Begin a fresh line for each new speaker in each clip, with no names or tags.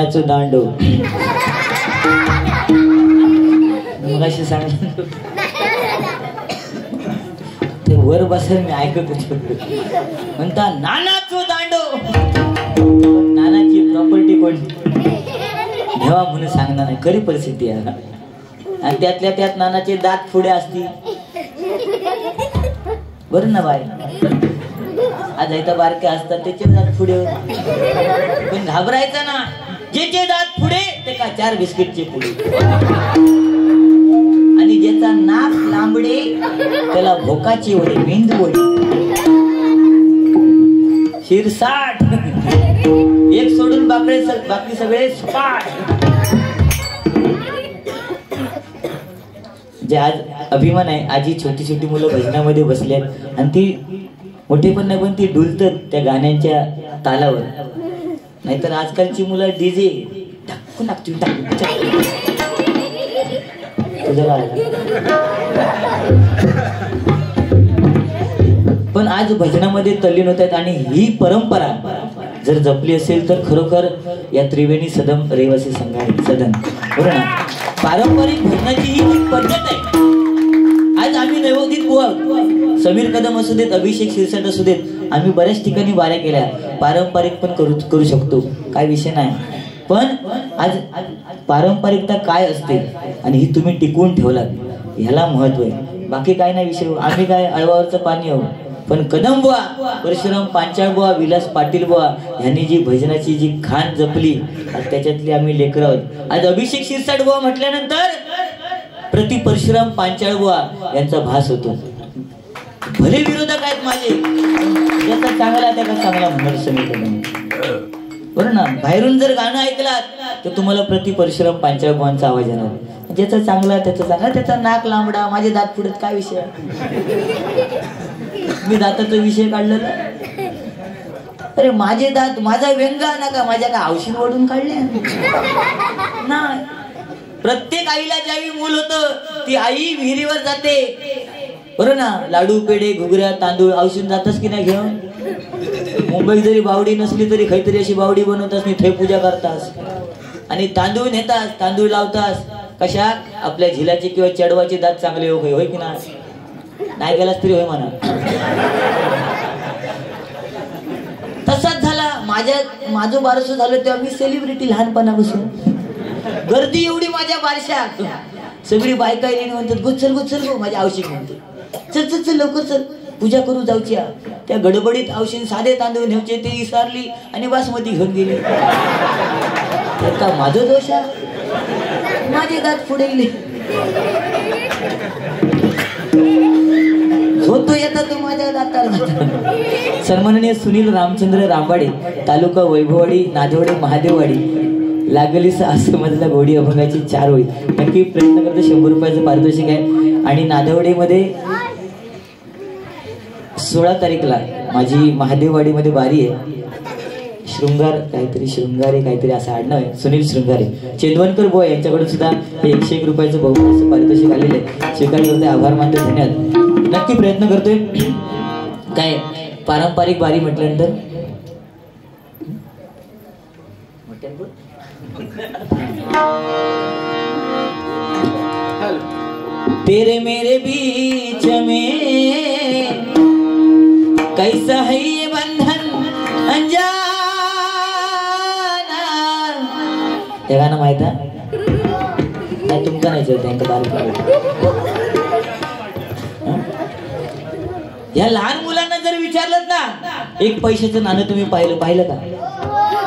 नानाचो दांडो मगाशी सांगितलं ते वर बसेल मी ऐकत होतो म्हणता नानाचो दांडो नानाची प्रॉपर्टी कोणती घ्यावा म्हणून सांगणार नाही खरी परिस्थिती आहे आणि त्यातल्या त्यात नानाचे दात पुढे असतील बरं ना बाय आज इथं बारके असतात त्याचे दात पुढे पण घाबरायचं ना ज्याचे दात पुढे ते का 4 बिस्किटचे पुढे आणि ज्याचा नाक लांबडे त्याला भोकाची वडे मेंदू वडे शिरसाट एक सोडून बाकी सगळे सपाट जे आज अभिमान आहे आजी छोटी छोटी मुलं भजनामध्ये बसल्यात आणि ती मोठे पण नाही पण ती डुलतात त्या गाण्यांच्या तालावर नाहीतर आजकालची मुलं डीजे टाकून पण आज भजनामध्ये तल्लीन होत आहेत आणि ही परंपरा जर जपली असेल तर खरोखर या त्रिवेणी सदन रहिवासी सदन बरोबर ना पारंपरिक भजनाची ही पद्धत आहे आज आम्ही नवोदित बुवा समीर कदम असू देत अभिषेक शिरसाट असू देत आम्ही बऱ्याच ठिकाणी वाऱ्या केल्या पारंपरिक पण करू शकतो काय विषय नाही पण आज पारंपरिकता काय असते आणि ही तुम्ही टिकवून ठेवलात ह्याला महत्व आहे बाकी काय नाही विषय आम्ही काय अळवावरचं पाणी आहो पण कदम बुवा परशुराम पांचाळ बुवा विलास पाटील बुवा ह्यांनी जी भजनाची जी खाण जपली त्याच्यातली आम्ही लेकर आहोत आज अभिषेक शिरसाट बुवा म्हटल्यानंतर प्रति परशुराम पांचाळ बुवा यांचा भास होतो भले विरोधक आहेत माझे ज्याचा चांगला त्याचा चांगला म्हणणार समीकरण बरोबर ना बाहेरून जर गाणं ऐकलात तर तुम्हाला प्रति परशुराम पांचाळ बुवांचा आवाज येणार ज्याचा चांगला त्याचा नाक लांबडा माझे दात पुढे काय विषय मी दाताचा विषय काढला अरे माझे दात माझा व्यंगा नका माझ्या का औषध ओढून काढले नाही प्रत्येक आईला ज्यावेळी मूल होतं ती आई विहिरीवर जाते बरोबर ना लाडू पेढे घुगऱ्या तांदूळ औषध जातस की नाही घेऊन मुंबई जरी बावडी नसली तरी काहीतरी अशी बावडी बनवतास थे पूजा करतास आणि तांदूळ नेतास तांदूळ लावतास कशा आपल्या झिलाचे किंवा चढवाचे दात चांगले होय की नाही गेलास तरी होय म्हणा तसाच झाला माझं बारसं झालं तेव्हा मी सेलिब्रिटी लहानपणापासून गर्दी एवढी माझ्या बारशात सगळी बायका येणे म्हणतात गुच्चल गो माझ्या आवश्यक म्हणते चल लवकर चल पूजा करू जाऊची त्या गडबडीत औषध साधे तांदूळ न्यायचे ते विसरली आणि बासमती घेऊन गेली का माझं दोष माझे दात पुढे गेले होतो येता तो माझ्या दाताला सन्माननीय सुनील रामचंद्र रामवाडे तालुका वैभववाडी नादेवाडी महादेववाडी लागली असं मधला गोडी अभंगाची 4 ओळी नक्की प्रयत्न करतो 100 रुपयाचं पारितोषिक आहे आणि नादेवाडीमध्ये 16 तारीखला माझी महादेववाडीमध्ये बारी आहे शृंगारे काहीतरी असं आडनाव आहे सुनील शृंगारे चेंदवनकर बुवा यांच्याकडून सुद्धा 101 रुपयाचं बहुमूल्य पारितोषिक आलेलं आहे स्वीकार करतोय आभार मानतो धन्यवाद नक्की प्रयत्न करतोय काय पारंपरिक बारी म्हटल्यानंतर तेरे मेरे बीच में कैसा है ये बंधन अंजाना हे गाणं माहित आहे नाही तुमका नाही या लहान मुलांना जर विचारलं ना 1 पैशाचं नाणं तुम्ही पाहिलं का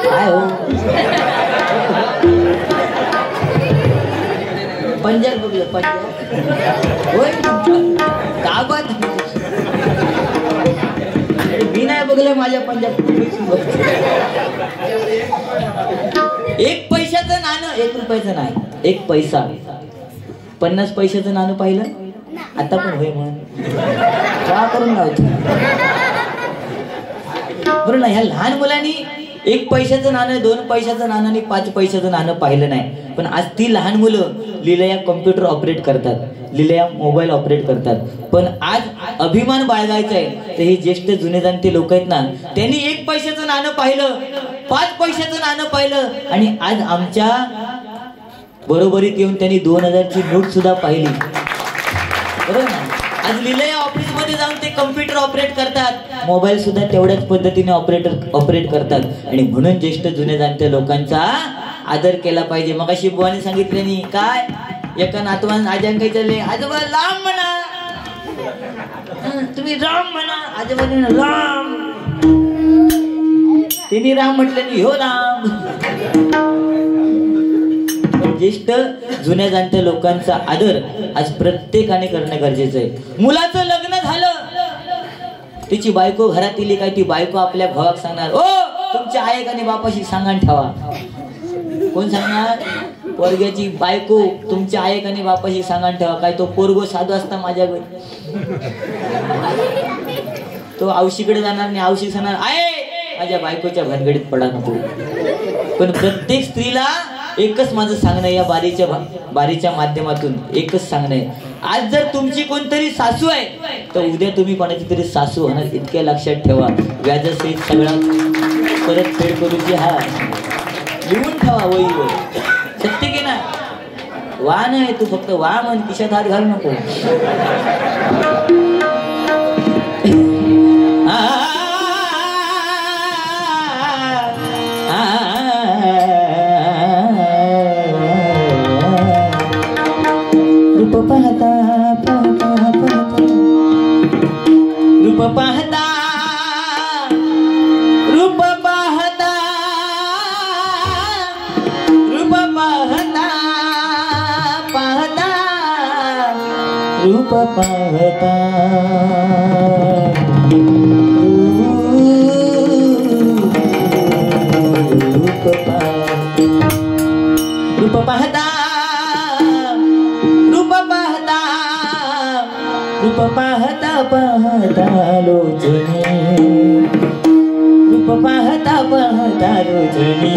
काय हो पंजाब बघलं पंजाब होय काबात मी नाही बघलं माझ्या पंजाब 1 पैशाचं नाणं 1 रुपयाचं नाही 1 पैसा 50 पैशाचं नाणं पाहिलं आता पण होय म्हणून का करून लावतो बरोबर ना ह्या लहान मुलांनी 1 पैशाचं नाणं 2 पैशाचं नाणं आणि 5 पैशाचं नाणं पाहिलं नाही पण आज ती लहान मुलं लिलया कॉम्प्युटर ऑपरेट करतात लिलया मोबाईल ऑपरेट करतात पण आज अभिमान बाळगायचा आहे तर हे ज्येष्ठ जुने जाणते लोक आहेत ना त्यांनी 1 पैशाचं नाणं पाहिलं 5 पैशाचं नाणं पाहिलं आणि आज आमच्या बरोबरीत येऊन त्यांनी 2000ची नोट सुद्धा पाहिली, बरोबर ना? आज लिहिलंय ऑफिस मध्ये जाऊन ते कम्प्युटर ऑपरेट करतात, मोबाईल सुद्धा तेवढ्याच पद्धतीने ऑपरेट करतात. आणि म्हणून ज्येष्ठ जुने जाणत्या लोकांचा आदर केला पाहिजे. मग अशी बुवाने सांगितल्यानी काय, एका नातवान आजांकाई चालले, आजोबा लांब म्हणा, तुम्ही राम म्हणा, आजोबाने राम, तिने राम म्हटलं, हो राम. ज्येष्ठ जुन्या जाणत्या लोकांचा आदर आज प्रत्येकाने करणं गरजेचं आहे. मुलाचं लग्न झालं, तिची बायको घरात इली काय, ती बायको आपल्या भावाक सांगणार, ओ तुमच्या आईक आणि बापाशी सांगण ठेवा. कोण सांगणार? पोरग्याची बायको तुमच्या आईक आणि बापाशी सांगण ठेवा. काय तो पोरगो साधू असता माझ्या घरी, तो औशीकडे जाणार नाही, औशी सांगणार आहे माझ्या बायकोच्या भानगडीत पडा नको. पण प्रत्येक स्त्रीला एकच माझं सांगणं, या बारीच्या माध्यमातून एकच सांगणं आहे, आज जर तुमची कोणतरी सासू आहे तर उद्या तुम्ही कोणाची तरी सासू होणार, इतक्या लक्षात ठेवा. व्याजसहित सगळा परत फेड करूची, हा लिहून ठेवा वहीवर. सत्य की ना? वा नाही, तू फक्त वा म्हण, खिशात हात घालू नको. रूप पाहता रूप पाहता रूप पाहता रूप पाहता पाहता रूप पाहता रूप पाहता रूप पाहता रूप पाहता पाहता लोचनी रूप पाहता पाहता लोचनी